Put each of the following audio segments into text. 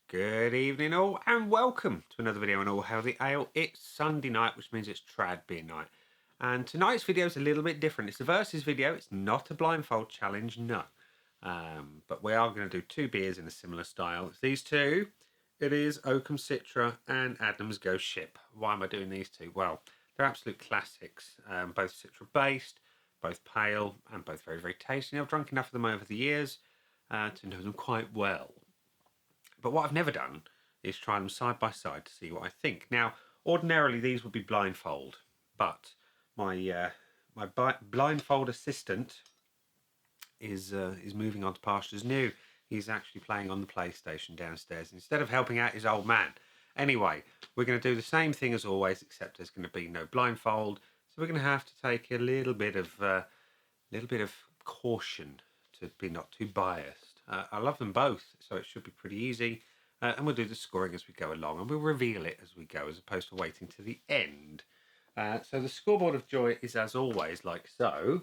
Good evening all and welcome to another video on All Healthy Ale. It's Sunday night, which means it's trad beer night. And tonight's video is a little bit different. It's a versus video. It's not a blindfold challenge, no. But we are going to do two beers in a similar style. It's these two. It is Oakham Citra and Adnams Ghost Ship. Why am I doing these two? Well, they're absolute classics. Both Citra based, both pale and both very, very tasty. I've drunk enough of them over the years to know them quite well. But what I've never done is try them side by side to see what I think. Now, ordinarily these would be blindfold, but my blindfold assistant is moving on to pastures new. He's actually playing on the PlayStation downstairs instead of helping out his old man. Anyway, we're going to do the same thing as always, except there's going to be no blindfold. So we're going to have to take a little bit of caution to be not too biased. I love them both, so it should be pretty easy. And we'll do the scoring as we go along, and we'll reveal it as we go, as opposed to waiting to the end. So the scoreboard of joy is, as always, like so.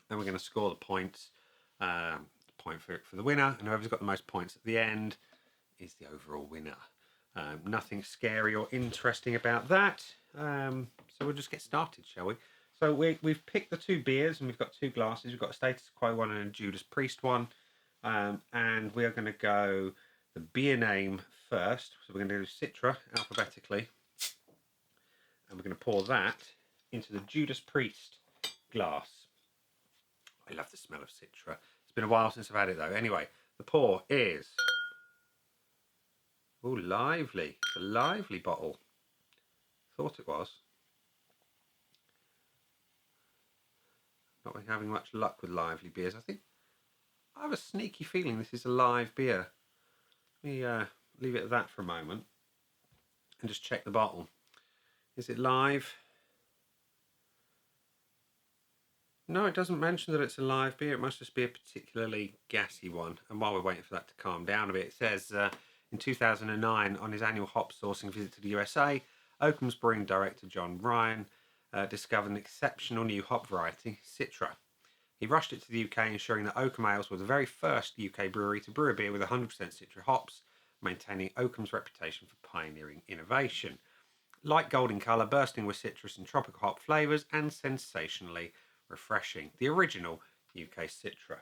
Then we're going to score the points. Point for the winner, and whoever's got the most points at the end is the overall winner. Nothing scary or interesting about that. So we'll just get started, shall we? So we've picked the two beers, and we've got two glasses. We've got a Status Quo one and a Judas Priest one. And we are going to go the beer name first. So we're going to do Citra alphabetically. And we're going to pour that into the Judas Priest glass. I love the smell of Citra. It's been a while since I've had it though. Anyway, the pour is... Oh, lively. It's a lively bottle. Thought it was. Not been having much luck with lively beers. I have a sneaky feeling this is a live beer. Let me leave it at that for a moment and just check the bottle. Is it live? No, it doesn't mention that it's a live beer. It must just be a particularly gassy one. And while we're waiting for that to calm down a bit, it says in 2009, on his annual hop sourcing visit to the USA, Oakham's brewing director John Ryan discovered an exceptional new hop variety, Citra. He rushed it to the UK, ensuring that Oakham Ales were the very first UK brewery to brew a beer with 100% Citra hops, maintaining Oakham's reputation for pioneering innovation. Light gold in colour, bursting with citrus and tropical hop flavours, and sensationally refreshing. The original UK Citra.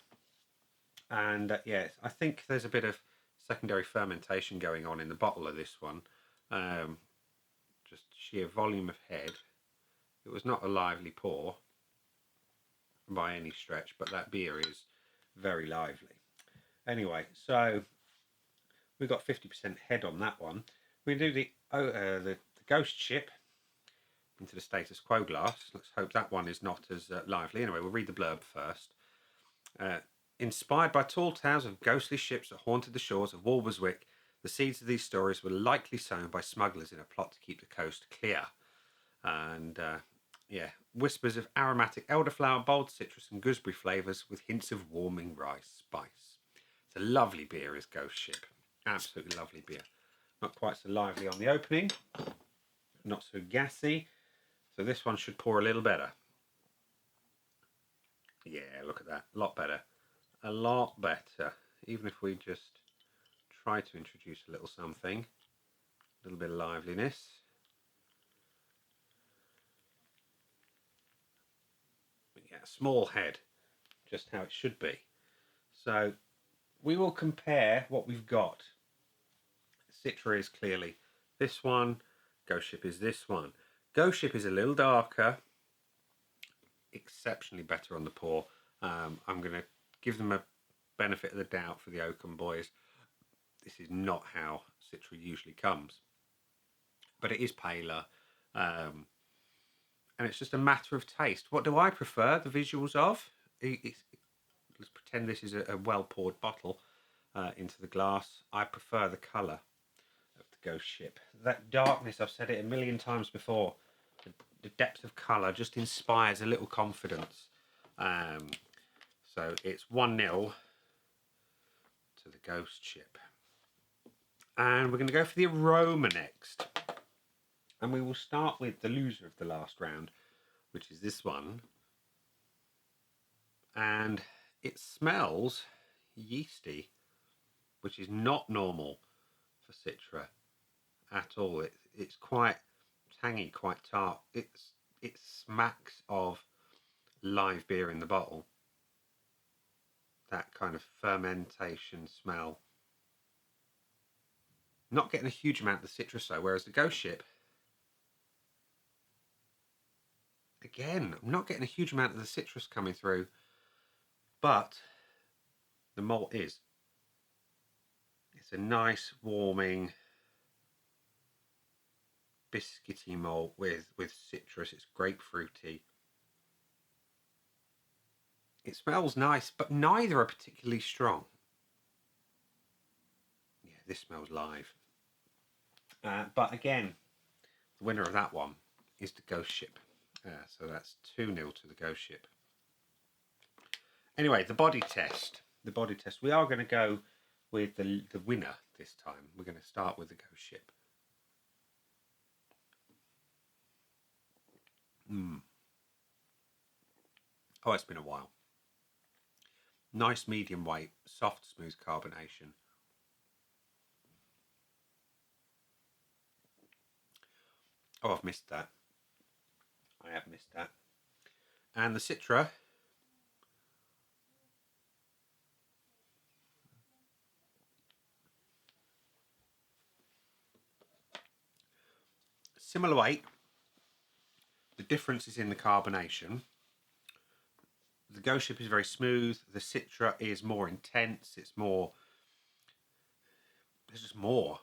And yes, I think there's a bit of secondary fermentation going on in the bottle of this one. Just sheer volume of head. It was not a lively pour by any stretch, but that beer is very lively. Anyway, so we've got 50% head on that one. We do the Ghost Ship into the Status Quo glass. Let's hope that one is not as lively. Anyway, we'll read the blurb first. Inspired by tall tales of ghostly ships that haunted the shores of Walberswick, the seeds of these stories were likely sown by smugglers in a plot to keep the coast clear. And whispers of aromatic elderflower, bold citrus and gooseberry flavours with hints of warming rice spice. It's a lovely beer, is Ghost Ship. Absolutely lovely beer. Not quite so lively on the opening. Not so gassy. So this one should pour a little better. Yeah, look at that. A lot better. A lot better. Even if we just try to introduce a little something. A little bit of liveliness. Small head, just how it should be. So we will compare what we've got. Citra is clearly this one. Ghost Ship is this one. Ghost Ship is a little darker, exceptionally better on the pour. I'm going to give them a benefit of the doubt for the Oakham boys. This is not how Citra usually comes, but it is paler. And it's just a matter of taste. What do I prefer the visuals of? Let's pretend this is a well-poured bottle into the glass. I prefer the colour of the Ghost Ship. That darkness, I've said it a million times before, the depth of colour just inspires a little confidence. So it's 1-0 to the Ghost Ship. And we're going to go for the aroma next. And we will start with the loser of the last round, which is this one. And it smells yeasty, which is not normal for Citra at all. It's quite tangy, quite tart. It smacks of live beer in the bottle. That kind of fermentation smell. Not getting a huge amount of the citrus though, whereas the Ghost Ship, again, I'm not getting a huge amount of the citrus coming through, but the malt is. It's a nice, warming, biscuity malt with citrus. It's grapefruity. It smells nice, but neither are particularly strong. Yeah, this smells live. But again, the winner of that one is the Ghost Ship. So that's 2-0 to the Ghost Ship. Anyway, the body test. The body test. We are going to go with the winner this time. We're going to start with the Ghost Ship. Oh, it's been a while. Nice medium weight, soft, smooth carbonation. Oh, I've missed that. I have missed that. And the Citra, similar weight. The difference is in the carbonation. The Ghost Ship is very smooth. The Citra is more intense. It's more. There's just more.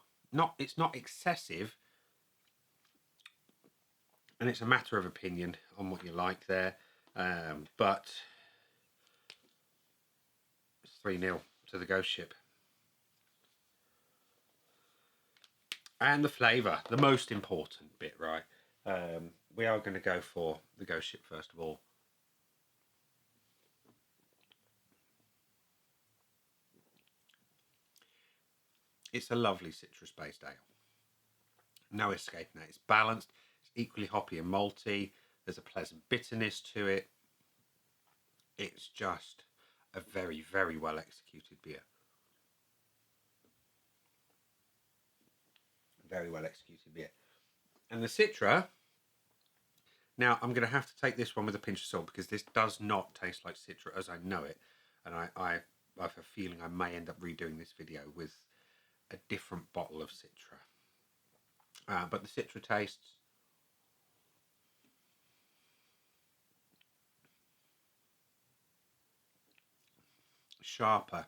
It's not excessive. And it's a matter of opinion on what you like there. But it's 3-0 to the Ghost Ship. And the flavour, the most important bit, right? We are going to go for the Ghost Ship first of all. It's a lovely citrus-based ale. No escaping that. It's balanced. It's equally hoppy and malty. There's a pleasant bitterness to it. It's just a very, very well executed beer. Very well executed beer. And the Citra, now I'm going to have to take this one with a pinch of salt because this does not taste like Citra as I know it. And I have a feeling I may end up redoing this video with a different bottle of Citra. But the Citra tastes sharper,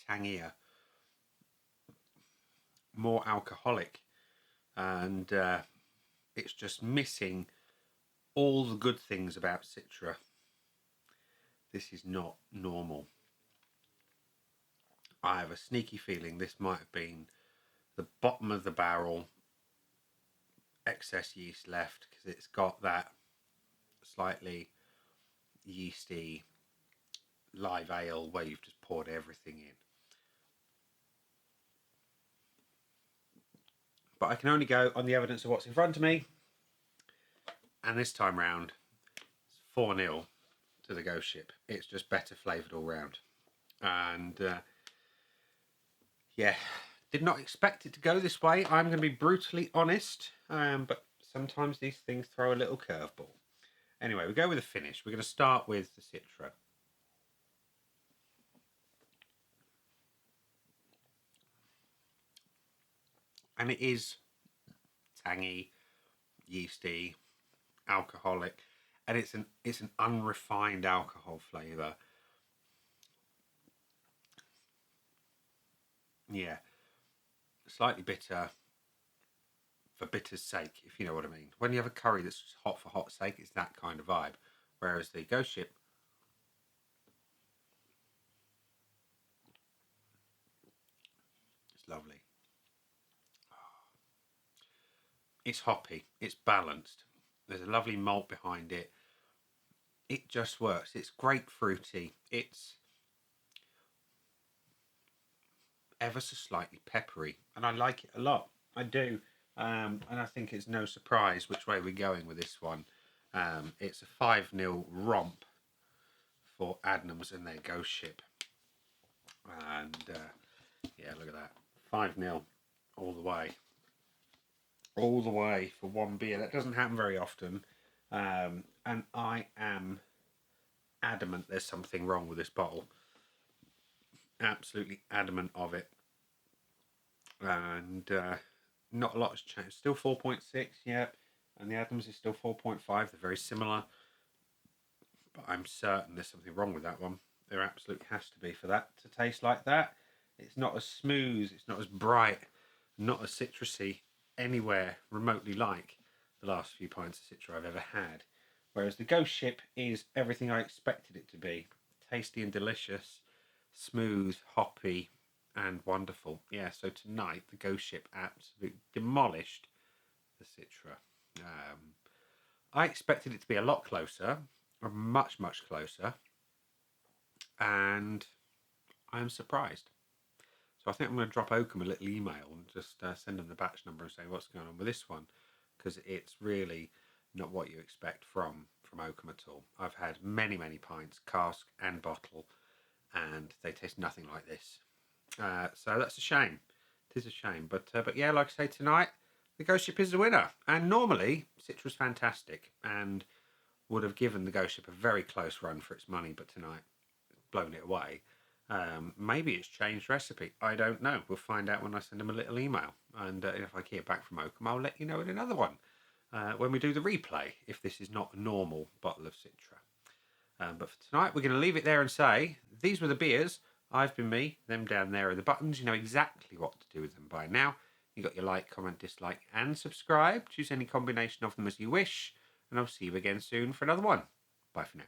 tangier, more alcoholic, and it's just missing all the good things about Citra. This is not normal. I have a sneaky feeling this might have been the bottom of the barrel, excess yeast left, because it's got that slightly yeasty live ale where you've just poured everything in. But I can only go on the evidence of what's in front of me. And this time round, it's 4-0 to the Ghost Ship. It's just better flavoured all round. And yeah, did not expect it to go this way. I'm going to be brutally honest. But sometimes these things throw a little curveball. Anyway, we go with the finish. We're going to start with the Citra. And it is tangy, yeasty, alcoholic, and it's an unrefined alcohol flavour. Yeah, slightly bitter for bitter's sake, if you know what I mean. When you have a curry that's just hot for hot's sake, it's that kind of vibe. Whereas the Ghost Ship, it's lovely. It's hoppy, it's balanced. There's a lovely malt behind it. It just works. It's grapefruity. It's ever so slightly peppery, and I like it a lot. I do. And I think it's no surprise which way we're going with this one. It's a 5-0 romp for Adnams and their Ghost Ship. And yeah, look at that. 5-0 all the way. All the way for one beer. That doesn't happen very often. And I am adamant there's something wrong with this bottle. Absolutely adamant of it. And not a lot has changed. Still 4.6, yeah. And the Adnams is still 4.5. They're very similar. But I'm certain there's something wrong with that one. There absolutely has to be for that to taste like that. It's not as smooth, it's not as bright, not as citrusy anywhere remotely like the last few pints of Citra I've ever had. Whereas the Ghost Ship is everything I expected it to be. Tasty and delicious, smooth, hoppy, and wonderful. Yeah, so tonight the Ghost Ship absolutely demolished the Citra. I expected it to be a lot closer, or much, much closer, and I am surprised. So I think I'm going to drop Oakham a little email and just send them the batch number and say what's going on with this one, because it's really not what you expect from Oakham at all. I've had many, many pints, cask and bottle, and they taste nothing like this. So that's a shame. It is a shame. But yeah, like I say, tonight, the Ghost Ship is the winner. And normally, Citra's fantastic and would have given the Ghost Ship a very close run for its money, but tonight, blown it away. Maybe it's changed recipe. I don't know. We'll find out when I send them a little email. And if I hear back from Oakham, I'll let you know in another one when we do the replay, if this is not a normal bottle of Citra. But for tonight, we're going to leave it there and say, these were the beers. I've been me. Them down there are the buttons. You know exactly what to do with them by now. You got your like, comment, dislike, and subscribe. Choose any combination of them as you wish. And I'll see you again soon for another one. Bye for now.